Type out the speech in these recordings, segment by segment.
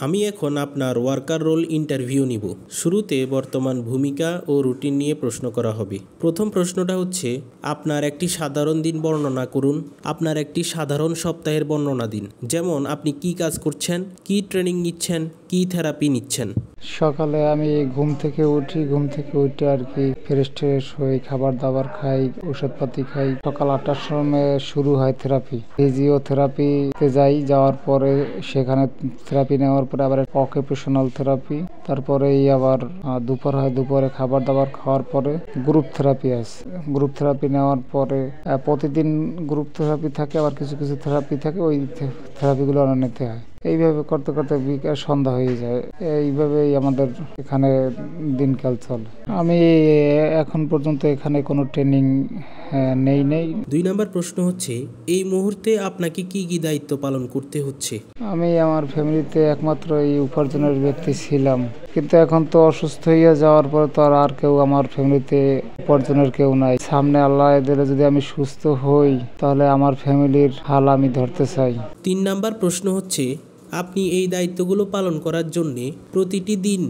আমি এখন আপনার ওয়ার্কার রোল ইন্টারভিউ নিব। শুরুতে বর্তমান ভূমিকা ও রুটিন নিয়ে প্রশ্ন করা হবে। প্রথম প্রশ্নটা হচ্ছে, আপনার একটি সাধারণ দিন বর্ণনা করুন। আপনার একটি সাধারণ সপ্তাহের বর্ণনা দিন। যেমন আপনি কি কাজ করছেন, কি ট্রেনিং নিচ্ছেন, কি থেরাপি নিচ্ছেন। সকালে আমি ঘুম থেকে উঠি, ঘুম থেকে উঠে আর কি ফ্রেশ হই, খাবার দাবার খাই, ওষুধপাতি খাই। সকাল 8টার সময় শুরু হয় থেরাপি। ফিজিওথেরাপিতে যাওয়ার পরে সেখানে থেরাপি নেওয়ার পরে আবার অকুপেশনাল থেরাপি, তারপরেই আবার দুপুর হয়, দুপুরে খাবার দাবার খাওয়ার পরে গ্রুপ থেরাপি আছে। গ্রুপ থেরাপি নেওয়ার পরে প্রতিদিন গ্রুপ থেরাপি থাকে, আবার কিছু কিছু থেরাপি থাকে, ওই থেরাপিগুলো নিতে হয়। এইভাবে করতে করতে বিকাল সন্ধ্যা হয়ে যায়। এইভাবেই আমাদের এখানে দিনকাল চলে। আমি এখন পর্যন্ত এখানে কোনো ট্রেনিং নেই। 2 নম্বর প্রশ্ন হচ্ছে, এই মুহূর্তে আপনাকে কি কি দায়িত্ব পালন করতে হচ্ছে। আমি আমার ফ্যামিলিতে একমাত্র এই উপার্জনের ব্যক্তি ছিলাম, কিন্তু এখন তো অসুস্থ হয়ে যাওয়ার পর তো আর কেউ আমার ফ্যামিলিতে উপার্জনের কেউ নাই। সামনে আল্লাহ দিলে যদি আমি সুস্থ হই, তাহলে আমার ফ্যামিলির হাল আমি ধরতে চাই। 3 নম্বর প্রশ্ন হচ্ছে, আপনি এই দায়িত্বগুলো পালন করার জন্যে প্রতিটি দিন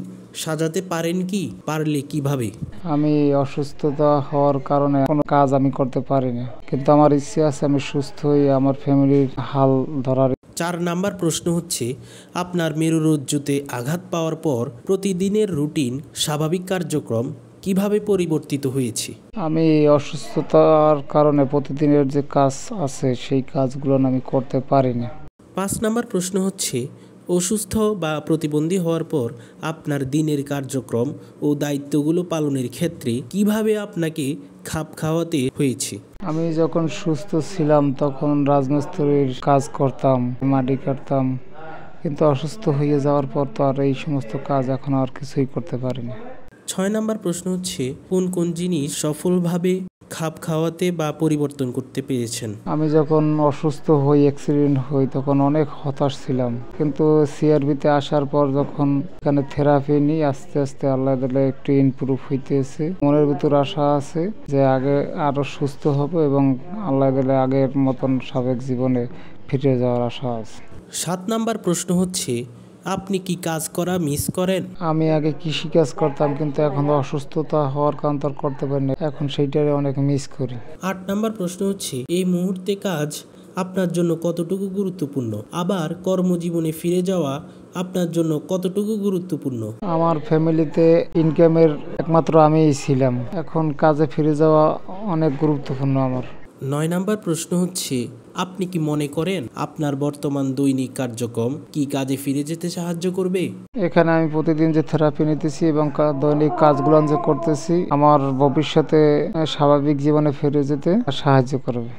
সাজাতে পারেন কি? পারলে কিভাবে? আমি অসুস্থতা হওয়ার কারণে কোনো কাজ আমি করতে পারি না, কিন্তু আমার ইচ্ছে আছে আমি সুস্থ হয়ে আমার ফ্যামিলির হাল ধরার। 4 নাম্বার প্রশ্ন হচ্ছে, আপনার মেরুরজ্জুতে আঘাত পাওয়ার পর প্রতিদিনের রুটিন স্বাভাবিক কার্যক্রম কিভাবে পরিবর্তিত হয়েছে? আমি অসুস্থতার কারণে প্রতিদিনের যে কাজ আছে সেই কাজগুলো আমি করতে পারি না। 5 নাম্বার প্রশ্ন হচ্ছে, অসুস্থ বা প্রতিবন্ধী হওয়ার পর আপনার দিনের কার্যক্রম ও দায়িত্বগুলো পালনের ক্ষেত্রে কিভাবে আপনাকে খাপ খাওয়াতে হয়েছে? আমি যখন সুস্থ ছিলাম তখন রাজমিস্ত্রির কাজ করতাম, মাটি কাটতাম, কিন্তু অসুস্থ হয়ে যাওয়ার পর তো আর এই সমস্ত কাজ এখন আর কিছুই করতে পারি না। 6 নাম্বার প্রশ্ন হচ্ছে, কোন কোন জিনিস সফলভাবে খাপ খাওয়াতে বা পরিবর্তন করতে পেরেছেন? আমি যখন অসুস্থ হই, অ্যাক্সিডেন্ট হই, তখন অনেক হতাশ ছিলাম, কিন্তু সিআরবিতে আসার পর যখন এখানে থেরাপি নিই, আস্তে আস্তে আল্লাহ দিলে একটু ইমপ্রুভ হইতেছে। মনের ভিতর আশা আছে যে আগে আরো সুস্থ হব এবং আল্লাহ দিলে আগের মতন সাবেক জীবনে ফিরে যাওয়ার আশা আছে। 7 নাম্বার প্রশ্ন হচ্ছে, আপনি কি কাজ করা মিস করেন? আমি আগে কৃষিকাজ করতাম, কিন্তু এখন অসুস্থতা হওয়ার কারণ তো আর করতে পারি না, এখন সেইটারে অনেক মিস করি। 8 নাম্বার প্রশ্ন হচ্ছে, এই মুহূর্তে কাজ আপনার জন্য কতটুকু গুরুত্বপূর্ণ? আবার কর্মজীবনে ফিরে যাওয়া আপনার জন্য কতটুকু গুরুত্বপূর্ণ? আমার ফ্যামিলিতে ইনকামের একমাত্র আমিই ছিলাম, এখন কাজে ফিরে যাওয়া অনেক গুরুত্বপূর্ণ আমার। 9 নাম্বার প্রশ্ন হচ্ছে, আপনি কি মনে করেন আপনার বর্তমান দৈনিক কার্যক্রম কি কাজে ফিরে যেতে সাহায্য করবে? এখানে আমি প্রতিদিন যে থেরাপি নিতেছি এবং দৈনিক কাজগুলো যে করতেছি আমার ভবিষ্যতে স্বাভাবিক জীবনে ফিরে যেতে সাহায্য করবে।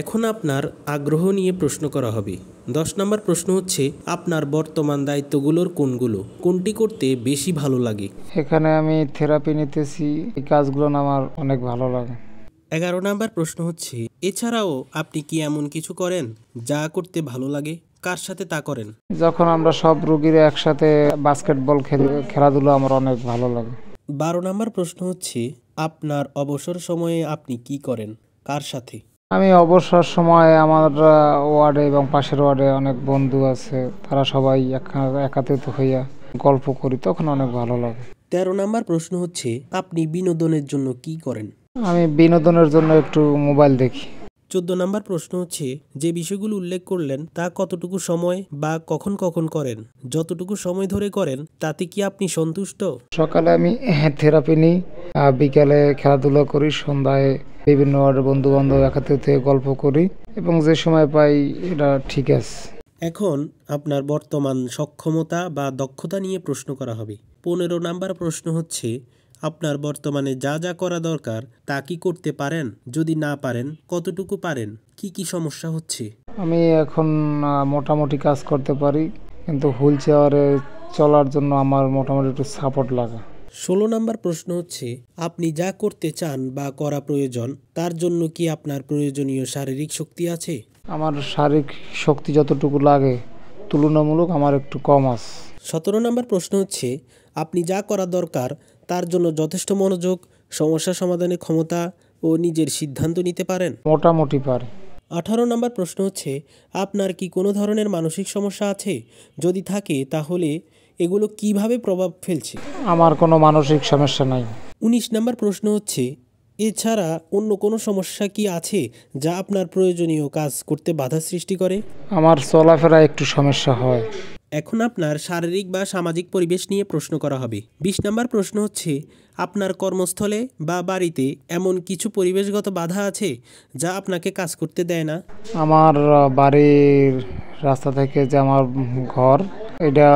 এখন আপনার আগ্রহ নিয়ে প্রশ্ন করা হবে। 10 নম্বর প্রশ্ন হচ্ছে, আপনার বর্তমান দায়িত্বগুলোর কোনগুলো? কোনটি করতে বেশি ভালো লাগে? এখানে আমি থেরাপি নিতেছি, এই কাজগুলো আমার অনেক ভালো লাগে। 11 নাম্বার প্রশ্ন হচ্ছে, এছাড়াও আপনি কি এমন কিছু করেন যা করতে ভালো লাগে? কার সাথে তা করেন? যখন আমরা সব রোগীরা একসাথে বাস্কেটবল খেলাধুলা আমার অনেক ভালো লাগে। 12 নাম্বার প্রশ্ন হচ্ছে, আপনার অবসর সময়ে আপনি কি করেন? কার সাথে? আমি অবসর সময় আমার ওয়ার্ডে এবং পাশের ওয়ার্ডে অনেক বন্ধু আছে, তারা সবাই একাত্রিত হইয়া গল্প করি, তখন অনেক ভালো লাগে। 13 নাম্বার প্রশ্ন হচ্ছে, আপনি বিনোদনের জন্য কি করেন? আমি বিনোদনের জন্য একটু মোবাইল দেখি। 14 নাম্বার প্রশ্ন হচ্ছে, যে বিষয়গুলো উল্লেখ করলেন তা কতটুকু সময় বা কখন কখন করেন? যতটুকু সময় ধরে করেন তাতে কি আপনি সন্তুষ্ট? সকালে আমি থেরাপি নিই, বিকালে খেলাধুলা করি, সন্ধ্যায় বিভিন্ন ওয়ার্ডের বন্ধু বান্ধব একত্রিত হয়ে গল্প করি, এবং যে সময় পাই এটা ঠিক আছে। এখন আপনার বর্তমান সক্ষমতা বা দক্ষতা নিয়ে প্রশ্ন করা হবে। 15 নাম্বার প্রশ্ন হচ্ছে, আপনার বর্তমানে যা যা করা দরকার তা কি করতে পারেন? যদি না পারেন কতটুকু পারেন? কি কি সমস্যা হচ্ছে? আমি এখন মোটামুটি কাজ করতে পারি, কিন্তু হুইল চেয়ারে চলার জন্য আমার মোটামুটি একটু সাপোর্ট লাগে। 16 নাম্বার প্রশ্ন হচ্ছে, আপনি যা করতে চান বা করা প্রয়োজন তার জন্য কি আপনার প্রয়োজনীয় শারীরিক শক্তি আছে? আমার শারীরিক শক্তি যতটুকু লাগে তুলনামূলক আমার একটু কম আছে। 17 নাম্বার প্রশ্ন হচ্ছে, আপনি যা করা দরকার তার জন্য যথেষ্ট মনোযোগ, সমস্যা সমাধানের ক্ষমতা ও নিজের সিদ্ধান্ত নিতে পারেন? মোটামুটি পারি। 18 নম্বর প্রশ্ন হচ্ছে, আপনার কি কোনো ধরনের মানসিক সমস্যা আছে? যদি থাকে তাহলে এগুলো কিভাবে প্রভাব ফেলছে? আমার কোনো মানসিক সমস্যা নাই। 19 নম্বর প্রশ্ন হচ্ছে, এছাড়া অন্য কোনো সমস্যা কি আছে যা আপনার প্রয়োজনীয় কাজ করতে বাধা সৃষ্টি করে? আমার চলাফেরা একটু সমস্যা হয়। এখন আপনার শারীরিক বা সামাজিক পরিবেশ নিয়ে প্রশ্ন করা হবে। 20 নম্বর প্রশ্ন হচ্ছে, আপনার কর্মস্থলে বা বাড়িতে এমন কিছু পরিবেশগত বাধা আছে যা আপনাকে কাজ করতে দেয় না? আমার বাড়ির রাস্তা থেকে যে আমার ঘর, এটা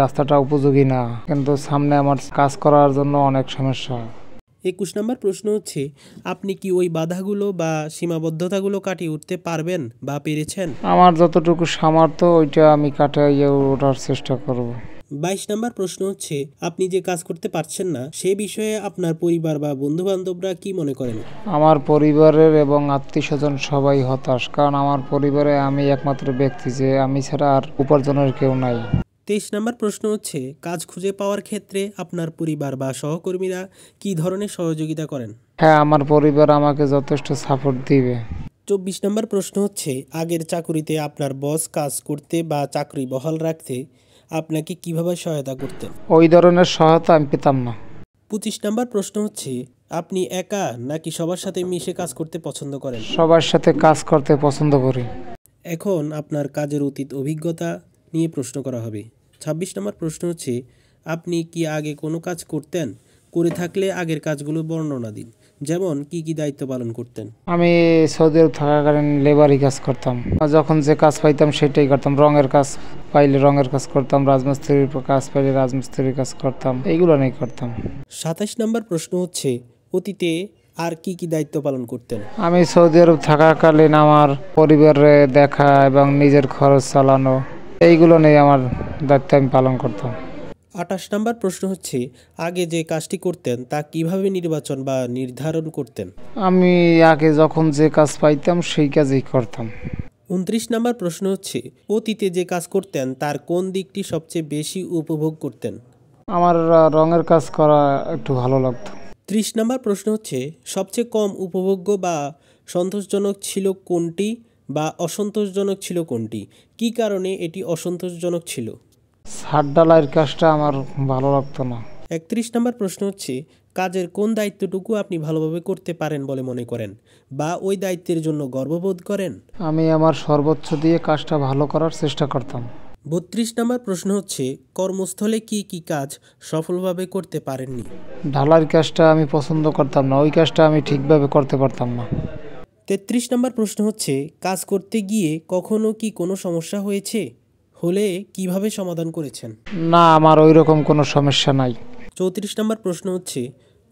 রাস্তাটা উপযোগী না, কিন্তু সামনে আমার কাজ করার জন্য অনেক সমস্যা। 21 নম্বর প্রশ্ন হচ্ছে, আপনি কি ওই বাধাগুলো বা সীমাবদ্ধতাগুলো কাটিয়ে উঠতে পারবেন বা পেরেছেন? আমার যতটুকু সামর্থ্য ওইটা আমি কাটিয়ে ওঠার চেষ্টা করব। 22 নম্বর প্রশ্ন হচ্ছে, আপনি যে কাজ করতে পারছেন না সে বিষয়ে আপনার পরিবার বা বন্ধু বান্ধবরা কি মনে করেন? আমার পরিবারের এবং আত্মীয়স্বজন সবাই হতাশ, কারণ আমার পরিবারে আমি একমাত্র ব্যক্তি, যে আমি ছাড়া আর উপার্জনের কেউ নাই। 23 নম্বর প্রশ্ন হচ্ছে, কাজ খুঁজে পাওয়ার ক্ষেত্রে আপনার পরিবার বা সহকর্মীরা কি ধরনের সহযোগিতা করেন? হ্যাঁ, আমার পরিবার আমাকে যথেষ্ট সাপোর্ট দিবে। 24 নম্বর প্রশ্ন হচ্ছে, আগের চাকুরিতে আপনার বস কাজ করতে বা চাকরি বহাল রাখতে আপনাকে কিভাবে সহায়তা করতেন? ওই ধরনের সহায়তা আমি পেতাম না। 25 নম্বর প্রশ্ন হচ্ছে, আপনি একা নাকি সবার সাথে মিশে কাজ করতে পছন্দ করেন? সবার সাথে কাজ করতে পছন্দ করি। এখন আপনার কাজের অতীত অভিজ্ঞতা নিয়ে প্রশ্ন করা হবে। 26 নম্বর প্রশ্ন হচ্ছে, আপনি কি আগে কোনো কাজ করতেন? করে থাকলে আগের কাজগুলো বর্ণনা দিন। যেমন কি কি দায়িত্ব পালন করতেন? আমি সৌদি আরব থাকাকালীন লেবারি কাজ করতাম। যখন যে কাজ পাইতাম সেটাই করতাম। রঙের কাজ পাইলে রঙের কাজ করতাম, রাজমিস্ত্রির কাজ পাইলে রাজমিস্ত্রির কাজ করতাম, এইগুলো নিয়ে করতাম। 27 নম্বর প্রশ্ন হচ্ছে, অতীতে আর কি কি দায়িত্ব পালন করতেন? আমি সৌদি আরব থাকাকালীন আমার পরিবারে দেখা এবং নিজের খরচ চালানো, এইগুলো নিয়ে আমার দায়িত্ব আমি পালন করতাম। 28 নম্বর প্রশ্ন হচ্ছে, আগে যে কাজটি করতেন তা কিভাবে নির্বাচন বা নির্ধারণ করতেন? আমি আগে যখন যে কাজ পাইতাম সেই কাজই করতাম। 29 নম্বর প্রশ্ন হচ্ছে, অতীতে যে কাজ করতেন তার কোন দিকটি সবচেয়ে বেশি উপভোগ করতেন? আমার রঙের কাজ করা একটু ভালো লাগতো। 30 নম্বর প্রশ্ন হচ্ছে, সবচেয়ে কম উপভোগ্য বা সন্তোষজনক ছিল কোনটি বা অসন্তোষজনক ছিল কোনটি? কী কারণে এটি অসন্তোষজনক ছিল? ছাদ ঢালাইয়ের কাজটা আমার ভালো লাগতো না। 31 নম্বর প্রশ্ন হচ্ছে, কাজের কোন দায়িত্বটুকু আপনি ভালোভাবে করতে পারেন বলে মনে করেন বা ওই দায়িত্বের জন্য গর্ববোধ করেন? আমি আমার সর্বোচ্চ দিয়ে কাজটা ভালো করার চেষ্টা করতাম। 32 নম্বর প্রশ্ন হচ্ছে, কর্মস্থলে কি কি কাজ সফলভাবে করতে পারেননি? ঢালাইয়ের কাজটা আমি পছন্দ করতাম না, ওই কাজটা আমি ঠিকভাবে করতে পারতাম না। 33 নম্বর প্রশ্ন হচ্ছে, কাজ করতে গিয়ে কখনো কি কোনো সমস্যা হয়েছে? হলে কিভাবে সমাধান করেছেন? না, আমার ওই রকম কোনো সমস্যা নাই। 34 নম্বর প্রশ্ন হচ্ছে,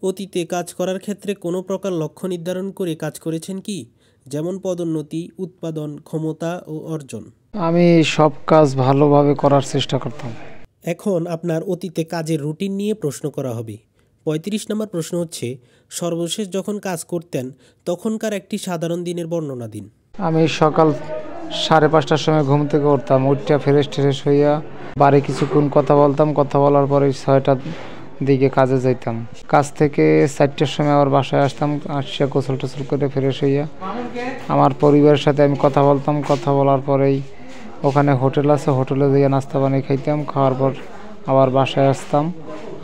অতীতে কাজ করার ক্ষেত্রে কোনো প্রকার লক্ষ্য নির্ধারণ করে কাজ করেছেন কি? যেমন পদোন্নতি, উৎপাদন ক্ষমতা ও অর্জন। আমি সব কাজ ভালোভাবে করার চেষ্টা করতাম। এখন আপনার অতীতে কাজের রুটিন নিয়ে প্রশ্ন করা হবে। 35 নম্বর প্রশ্ন হচ্ছে, সর্বশেষ যখন কাজ করতেন তখনকার একটি সাধারণ দিনের বর্ণনা দিন। আমি সকাল 5:30টার সময় ঘুম থেকে উঠতাম, উঠটা ফ্রেশ হইয়া বাড়ি কিছুক্ষণ কথা বলতাম, কথা বলার পরে 6টার দিকে কাজে যাইতাম। কাজ থেকে 4টার সময় আবার বাসায় আসতাম, আসিয়া গোসল টোসল করে ফ্রেশ হইয়া আমার পরিবারের সাথে আমি কথা বলতাম। কথা বলার পরেই ওখানে হোটেল আছে, হোটেলে যেয়ে নাস্তা পানি খাইতাম, খাওয়ার পর আবার বাসায় আসতাম।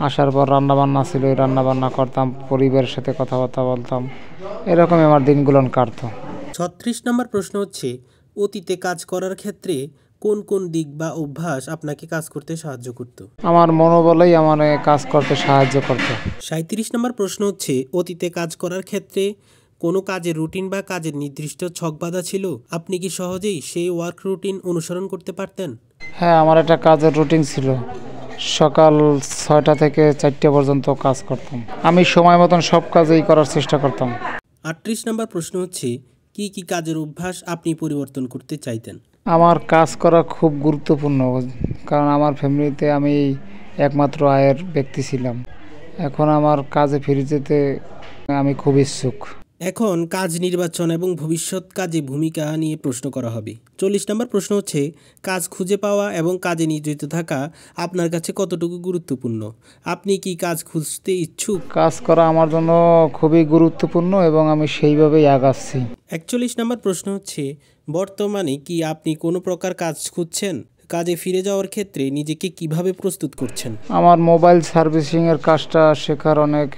আসার পর রান্নাবান্না ছিল, ওই রান্নাবান্না করতাম, পরিবারের সাথে কথাবার্তা বলতাম, এরকমই আমার দিনগুলো কাটতো। 36 নম্বর প্রশ্ন হচ্ছে, অতীতে কাজ করার ক্ষেত্রে কোন কোন দিক বা অভ্যাস আপনাকে কাজ করতে সাহায্য করত? আমার মনোবলেই আমার কাজ করতে সাহায্য করতো। 37 নম্বর প্রশ্ন হচ্ছে, অতীতে কাজ করার ক্ষেত্রে কোনো কাজের রুটিন বা কাজের নির্দিষ্ট ছকবাঁধা ছিল? আপনি কি সহজেই সেই ওয়ার্ক রুটিন অনুসরণ করতে পারতেন? হ্যাঁ, আমার একটা কাজের রুটিন ছিল। সকাল 6টা থেকে 4টা পর্যন্ত কাজ করতাম। আমি সময় মতন সব কাজই করার চেষ্টা করতাম। 38 নম্বর প্রশ্ন হচ্ছে, কি কি কাজের অভ্যাস আপনি পরিবর্তন করতে চাইতেন? আমার কাজ করা খুব গুরুত্বপূর্ণ, কারণ আমার ফ্যামিলিতে আমি একমাত্র আয়ের ব্যক্তি ছিলাম। এখন আমার কাজে ফিরে যেতে আমি খুব ইচ্ছুক। এখন কাজ নির্বাচন এবং ভবিষ্যৎ কাজে ভূমিকা নিয়ে প্রশ্ন করা হবে। 40 নম্বর প্রশ্ন হচ্ছে, কাজ খুঁজে পাওয়া এবং কাজে নিয়োজিত থাকা আপনার কাছে কতটুকু গুরুত্বপূর্ণ? আপনি কি কাজ খুঁজতে ইচ্ছুক? কাজ করা আমার জন্য খুবই গুরুত্বপূর্ণ এবং আমি সেইভাবেই আগাচ্ছি। 41 নম্বর প্রশ্ন হচ্ছে, বর্তমানে কি আপনি কোনো প্রকার কাজ খুঁজছেন? কাজে ফিরে যাওয়ার ক্ষেত্রে নিজেকে কিভাবে প্রস্তুত করছেন? আমার মোবাইল সার্ভিসিংয়ের কাজটা শেখার অনেক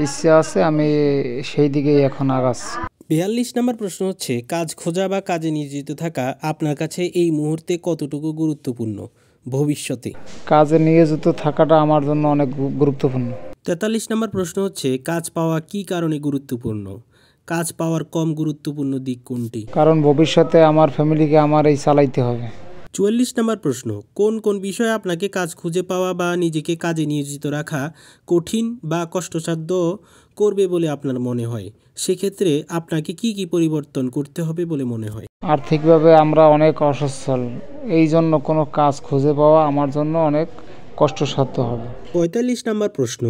ইচ্ছা আছে, আমি সেই দিকেই এখন আগাচ্ছি। 42 নম্বর প্রশ্ন হচ্ছে, কাজ খোঁজা বা কাজে নিয়োজিত থাকা আপনার কাছে এই মুহূর্তে কতটুকু গুরুত্বপূর্ণ ভবিষ্যতে? কাজে নিয়োজিত থাকাটা আমার জন্য অনেক গুরুত্বপূর্ণ। 43 নম্বর প্রশ্ন হচ্ছে, কাজ পাওয়া কী কারণে গুরুত্বপূর্ণ? কাজ পাওয়ার কম গুরুত্বপূর্ণ দিক কোনটি? কারণ ভবিষ্যতে আমার ফ্যামিলিকে আমার এই চালাইতে হবে। 44 নম্বর প্রশ্ন, কোন কোন বিষয়ে আপনাকে কাজ খুঁজে পাওয়া বা নিজেকে কাজে নিয়োজিত রাখা কঠিন বা কষ্টসাধ্য করবে বলে আপনার মনে হয়? সেক্ষেত্রে আপনাকে কি কি পরিবর্তন করতে হবে বলে মনে হয়? আর্থিকভাবে আমরা অনেক অসচ্ছল, এই জন্য কোনো কাজ খুঁজে পাওয়া আমার জন্য অনেক কষ্টসাধ্য হবে। 45 নম্বর প্রশ্ন,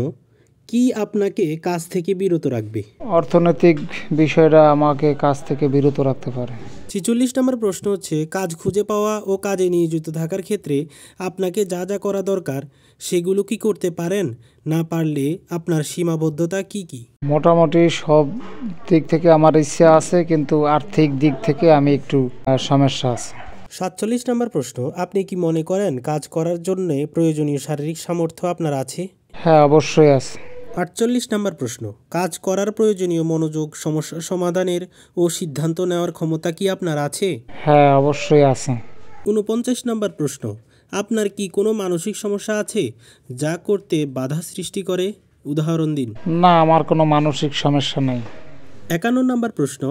কি আপনাকে কাজ থেকে বিরত রাখবে? অর্থনৈতিক বিষয়টা আমাকে কাজ থেকে বিরত রাখতে পারে। 46 নম্বর প্রশ্ন হচ্ছে, কাজ খুঁজে পাওয়া ও কাজে নিয়োজিত থাকার ক্ষেত্রে আপনাকে যা যা করা দরকার সেগুলো কি করতে পারেন? না পারলে আপনার সীমাবদ্ধতা কি কি? মোটামুটি সব দিক থেকে আমার ইচ্ছা আছে, কিন্তু আর্থিক দিক থেকে আমি একটু সমস্যা আছে। 47 নম্বর প্রশ্ন, আপনি কি মনে করেন কাজ করার জন্য প্রয়োজনীয় শারীরিক সামর্থ্য আপনার আছে? হ্যাঁ, অবশ্যই আছে। 48 নম্বর প্রশ্ন, কাজ করার প্রয়োজনীয় মনোযোগ, সমস্যা সমাধানের ও সিদ্ধান্ত নেওয়ার ক্ষমতা কি আপনার আছে? হ্যাঁ, অবশ্যই আছে। 49 নম্বর প্রশ্ন, আপনার কি কোনো মানসিক সমস্যা আছে যা করতে বাধা সৃষ্টি করে? উদাহরণ দিন। না, আমার কোনো মানসিক সমস্যা নেই। 51 নম্বর প্রশ্ন,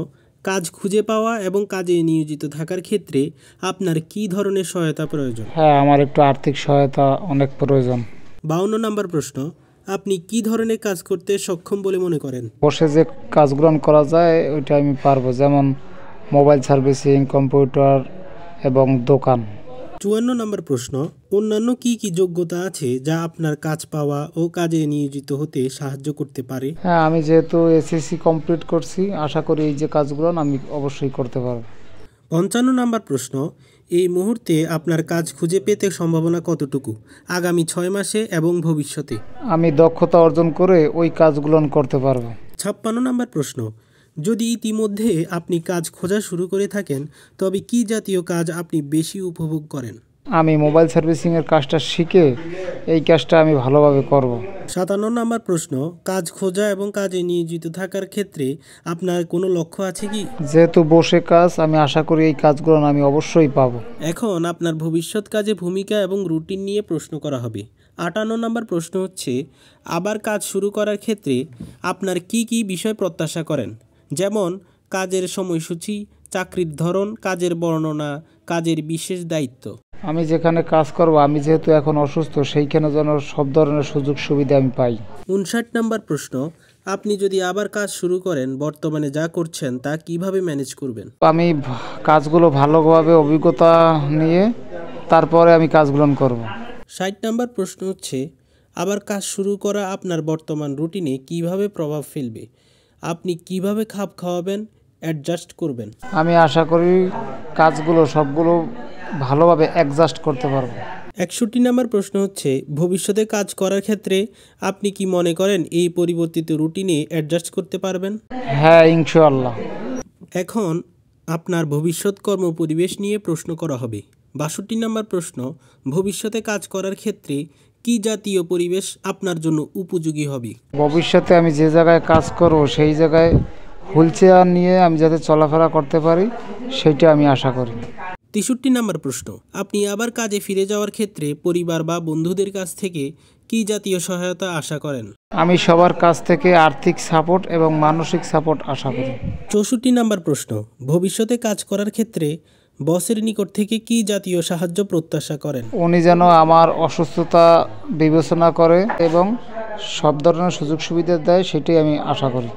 কাজ খুঁজে পাওয়া এবং কাজে নিয়োজিত থাকার ক্ষেত্রে আপনার কি ধরনের সহায়তা প্রয়োজন? হ্যাঁ, আমার একটু আর্থিক সহায়তা অনেক প্রয়োজন। 52 নম্বর প্রশ্ন, আপনি কি ধরনের কাজ করতে সক্ষম বলে মনে করেন? বসে যে কাজগুলো করা যায় ওইটা আমি পারবো, যেমন মোবাইল সার্ভিসিং, কম্পিউটার এবং দোকান। 54 নম্বর প্রশ্ন, অন্যান্য কি কি যোগ্যতা আছে যা আপনার কাজ পাওয়া ও কাজে নিয়োজিত হতে সাহায্য করতে পারে? হ্যাঁ, আমি যেহেতু এসএসসি কমপ্লিট করছি, আশা করি এই যে কাজগুলো আমি অবশ্যই করতে পারবো। 55 নম্বর প্রশ্ন, এই মুহূর্তে আপনার কাজ খুঁজে পেতে সম্ভাবনা কতটুকু আগামী 6 মাসে এবং ভবিষ্যতে? আমি দক্ষতা অর্জন করে ওই কাজগুলো করতে পারবো। 56 নম্বর প্রশ্ন, যদি ইতিমধ্যে আপনি কাজ খোঁজা শুরু করে থাকেন তবে কি জাতীয় কাজ আপনি বেশি উপভোগ করেন? আমি মোবাইল সার্ভিসিংয়ের কাজটা শিখে এই কাজটা আমি ভালোভাবে করব। 57 নম্বর প্রশ্ন, কাজ খোঁজা এবং কাজে নিয়োজিত থাকার ক্ষেত্রে আপনার কোনো লক্ষ্য আছে কি? যেহেতু বসে কাজ, আমি আশা করি এই কাজগুলো আমি অবশ্যই পাবো। এখন আপনার ভবিষ্যৎ কাজে ভূমিকা এবং রুটিন নিয়ে প্রশ্ন করা হবে। 58 নম্বর প্রশ্ন হচ্ছে, আবার কাজ শুরু করার ক্ষেত্রে আপনার কি কি বিষয় প্রত্যাশা করেন? যেমন কাজের সময়সূচি, চাকরির ধরন, কাজের বর্ণনা, কাজের বিশেষ দায়িত্ব। আমি যেখানে কাজ করব, আমি যেহেতু এখন অসুস্থ, সেইখানে যেন সব ধরনের সুযোগ সুবিধা আমি পাই। 59 নম্বর প্রশ্ন, আপনি যদি আবার কাজ শুরু করেন বর্তমানে যা করছেন তা কিভাবে ম্যানেজ করবেন? আমি কাজগুলো ভালোভাবে অভিজ্ঞতা নিয়ে তারপরে আমি কাজগুলো করব। 60 নম্বর প্রশ্ন হচ্ছে, আবার কাজ শুরু করা আপনার বর্তমান রুটিনে কিভাবে প্রভাব ফেলবে? আপনি কিভাবে খাপ খাওয়াবেন, অ্যাডজাস্ট করবেন? আমি আশা করি কাজগুলো সবগুলো ভালোভাবে অ্যাডজাস্ট করতে পারবো। 61 নম্বর প্রশ্ন হচ্ছে, ভবিষ্যতে কাজ করার ক্ষেত্রে আপনি কি মনে করেন এই পরিবর্তিত রুটিনে অ্যাডজাস্ট করতে পারবেন? হ্যাঁ, ইনশাআল্লাহ। এখন আপনার ভবিষ্যৎ কর্মপরিবেশ নিয়ে প্রশ্ন করা হবে। 62 নম্বর প্রশ্ন, ভবিষ্যতে কাজ করার ক্ষেত্রে কি জাতীয় পরিবেশ আপনার জন্য উপযোগী হবে? ভবিষ্যতে আমি যে জায়গায় কাজ করব সেই জায়গায় হুইল চেয়ার নিয়ে আমি যাতে চলাফেরা করতে পারি সেটা আমি আশা করি। 63 নম্বর প্রশ্ন, আপনি আবার কাজে ফিরে যাওয়ার ক্ষেত্রে পরিবার বা বন্ধুদের কাছ থেকে কি জাতীয় সহায়তা আশা করেন? আমি সবার কাছ থেকে আর্থিক সাপোর্ট এবং মানসিক সাপোর্ট আশা করি। 64 নম্বর প্রশ্ন, ভবিষ্যতে কাজ করার ক্ষেত্রে বসের নিকট থেকে কি জাতীয় সাহায্য প্রত্যাশা করেন? উনি যেন আমার অসুস্থতা বিবেচনা করে এবং সব ধরনের সুযোগ সুবিধা দেয়, সেটাই আমি আশা করি।